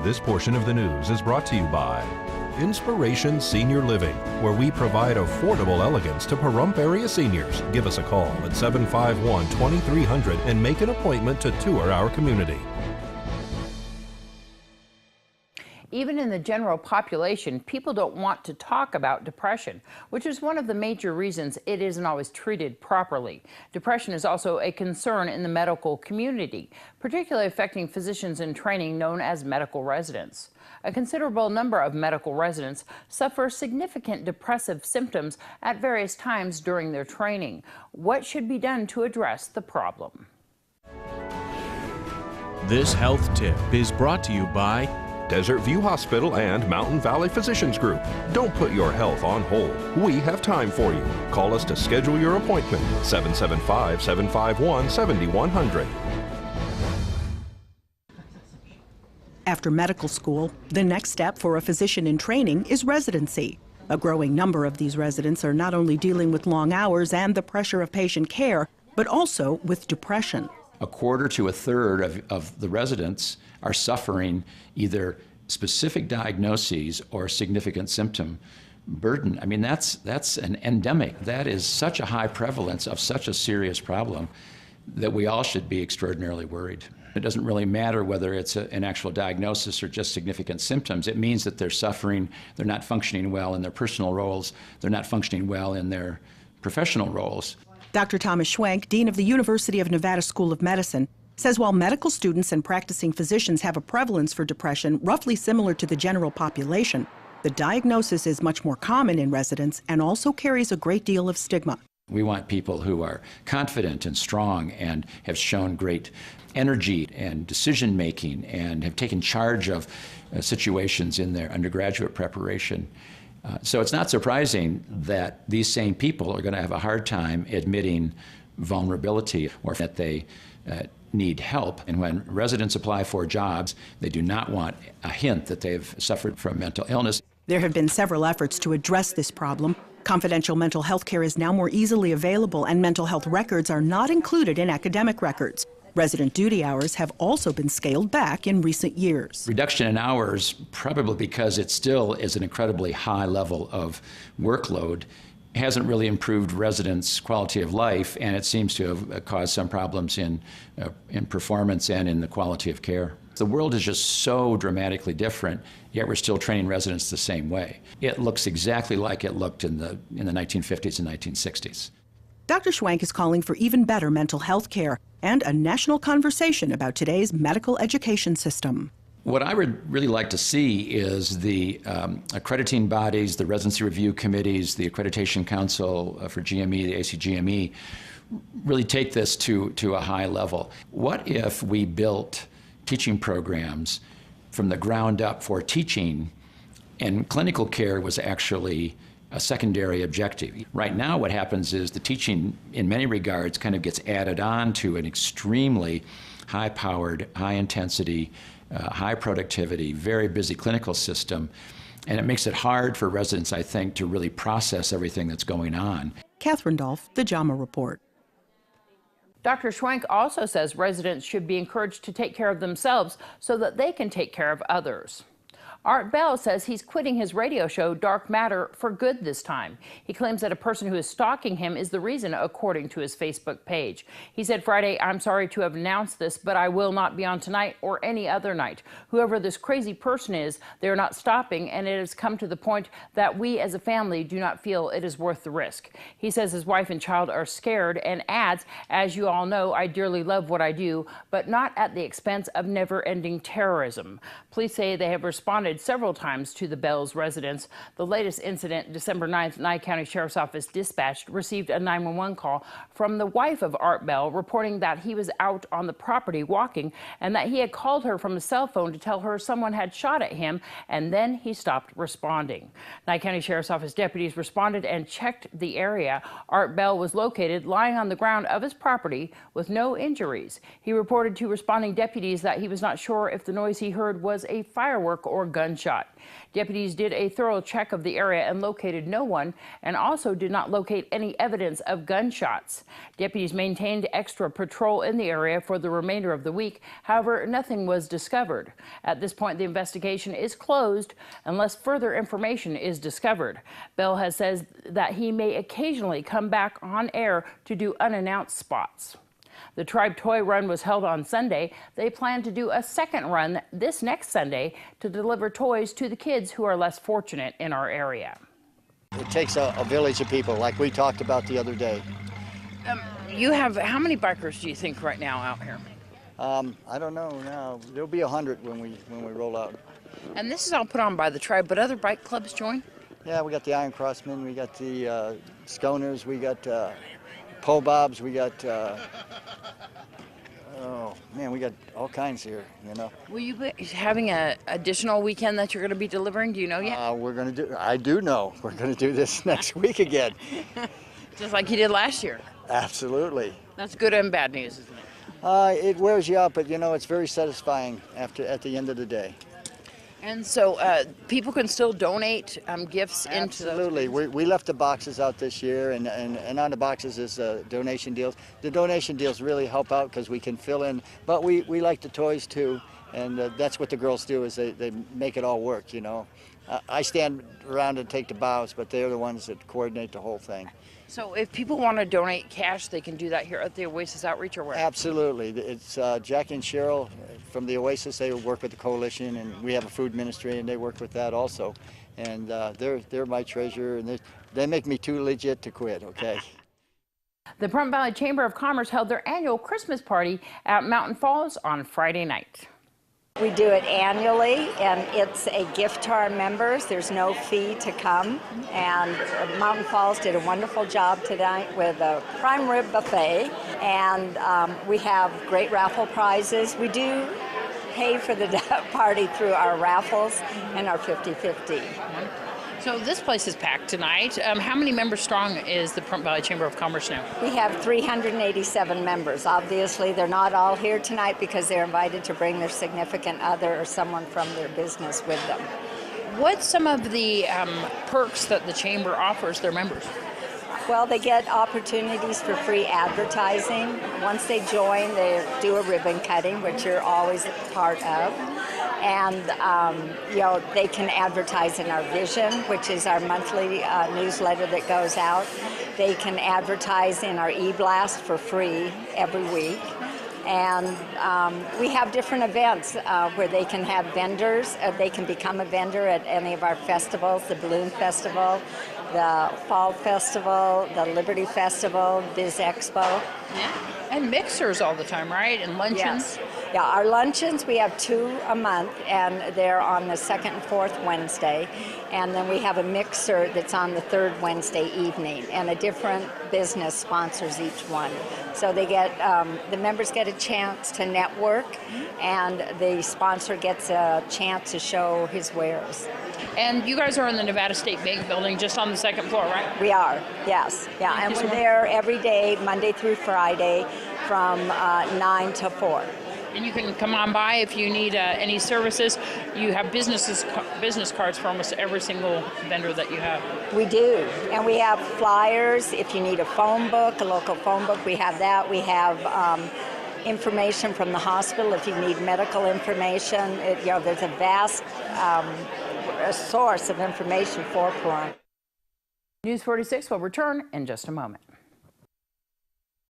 This portion of the news is brought to you by Inspiration Senior Living, where we provide affordable elegance to Pahrump area seniors. Give us a call at 751-2300 and make an appointment to tour our community. Even in the general population, people don't want to talk about depression, which is one of the major reasons it isn't always treated properly. Depression is also a concern in the medical community, particularly affecting physicians in training known as medical residents. A considerable number of medical residents suffer significant depressive symptoms at various times during their training. What should be done to address the problem? This health tip is brought to you by Desert View Hospital and Mountain Valley Physicians Group. Don't put your health on hold. We have time for you. Call us to schedule your appointment. 775-751-7100. After medical school, the next step for a physician in training is residency. A growing number of these residents are not only dealing with long hours and the pressure of patient care, but also with depression. A quarter to a third of the residents are suffering either specific diagnoses or significant symptom burden. I mean, that's an endemic. That is such a high prevalence of such a serious problem that we all should be extraordinarily worried. It doesn't really matter whether it's an actual diagnosis or just significant symptoms. It means that they're suffering, they're not functioning well in their personal roles, they're not functioning well in their professional roles. Dr. Thomas Schwenk, Dean of the University of Nevada School of Medicine, says while medical students and practicing physicians have a prevalence for depression roughly similar to the general population, the diagnosis is much more common in residents and also carries a great deal of stigma. We want people who are confident and strong and have shown great energy and decision making and have taken charge of situations in their undergraduate preparation. So it's not surprising that these same people are going to have a hard time admitting vulnerability or that they need help. And when residents apply for jobs, they do not want a hint that they've suffered from mental illness. There have been several efforts to address this problem. Confidential mental health care is now more easily available, and mental health records are not included in academic records. Resident duty hours have also been scaled back in recent years. Reduction in hours, probably because it still is an incredibly high level of workload, hasn't really improved residents' quality of life, and it seems to have caused some problems in performance and in the quality of care. The world is just so dramatically different, yet we're still training residents the same way. It looks exactly like it looked in the 1950s and 1960s. Dr. Schwenk is calling for even better mental health care and a national conversation about today's medical education system. What I would really like to see is the accrediting bodies, the residency review committees, the Accreditation Council for GME, the ACGME, really take this to a high level. What if we built teaching programs from the ground up for teaching, and clinical care was actually a secondary objective? Right now what happens is the teaching in many regards kind of gets added on to an extremely high-powered, high-intensity, high productivity, very busy clinical system, and it makes it hard for residents, I think, to really process everything that's going on. Catherine Dolph, The JAMA Report. Dr. Schwenk also says residents should be encouraged to take care of themselves so that they can take care of others. Art Bell says he's quitting his radio show, Dark Matter, for good this time. He claims that a person who is stalking him is the reason, according to his Facebook page. He said Friday, "I'm sorry to have announced this, but I will not be on tonight or any other night. Whoever this crazy person is, they're not stopping, and it has come to the point that we as a family do not feel it is worth the risk." He says his wife and child are scared and adds, "As you all know, I dearly love what I do, but not at the expense of never-ending terrorism." Police say they have responded several times to the Bell's residence. The latest incident, December 9th, Nye County Sheriff's Office dispatched received a 911 call from the wife of Art Bell reporting that he was out on the property walking and that he had called her from a cell phone to tell her someone had shot at him, and then he stopped responding. Nye County Sheriff's Office deputies responded and checked the area. Art Bell was located lying on the ground of his property with no injuries. He reported to responding deputies that he was not sure if the noise he heard was a firework or gun gunshot. Deputies did a thorough check of the area and located no one, and also did not locate any evidence of gunshots. Deputies maintained extra patrol in the area for the remainder of the week. However, nothing was discovered. At this point, the investigation is closed unless further information is discovered. Bell has said that he may occasionally come back on air to do unannounced spots. The Tribe Toy Run was held on Sunday. They plan to do a second run this next Sunday to deliver toys to the kids who are less fortunate in our area. It takes a village of people, like we talked about the other day. You have, how many bikers do you think right now out here? I don't know now. There'll be 100 when we roll out. And this is all put on by the tribe, but other bike clubs join? Yeah, we got the Iron Crossmen, we got the Sconers, we got Pole Bobs, we got, oh man, we got all kinds here, you know. Will you be having an additional weekend that you're going to be delivering? Do you know yet? I do know. We're going to do this next week again. Just like you did last year. Absolutely. That's good and bad news, isn't it? It wears you out, but you know, it's very satisfying at the end of the day. And so people can still donate gifts into those. Absolutely. We left the boxes out this year, and on the boxes is donation deals. The donation deals really help out because we can fill in, but we like the toys too, and that's what the girls do, is they make it all work, you know. I stand around and take the bows, but they're the ones that coordinate the whole thing. So if people want to donate cash, they can do that here at the Oasis Outreach, or where? Absolutely. It's Jackie and Cheryl from the Oasis. They work with the coalition, and we have a food ministry, and they work with that also. And they're my treasure, and they make me too legit to quit, okay? The Pahrump Valley Chamber of Commerce held their annual Christmas party at Mountain Falls on Friday night. We do it annually, and it's a gift to our members. There's no fee to come. And Mountain Falls did a wonderful job tonight with a prime rib buffet, and we have great raffle prizes. We do pay for the party through our raffles and our 50-50. So this place is packed tonight. How many members strong is the Pahrump Valley Chamber of Commerce now? We have 387 members. Obviously, they're not all here tonight because they're invited to bring their significant other or someone from their business with them. What's some of the perks that the Chamber offers their members? Well, they get opportunities for free advertising. Once they join, they do a ribbon cutting, which you're always part of. And you know, they can advertise in our Vision, which is our monthly newsletter that goes out. They can advertise in our e-blast for free every week. And we have different events where they can have vendors. They can become a vendor at any of our festivals, the Balloon Festival, the Fall Festival, the Liberty Festival, Biz Expo. Yeah. And mixers all the time, right? And luncheons? Yes. Yeah, our luncheons, we have 2 a month, and they're on the 2nd and 4th Wednesday. And then we have a mixer that's on the 3rd Wednesday evening, and a different business sponsors each one. So they get, the members get a chance to network, and the sponsor gets a chance to show his wares. And you guys are in the Nevada State Bank building, just on the 2nd floor, right? We are, yes. Yeah, and we're there every day, Monday through Friday, from 9 to 4. And you can come on by if you need any services. You have business cards for almost every single vendor that you have. We do, and we have flyers. If you need a phone book, a local phone book, we have that. We have information from the hospital if you need medical information. You know, there's a vast source of information for Pahrump. News 46 will return in just a moment.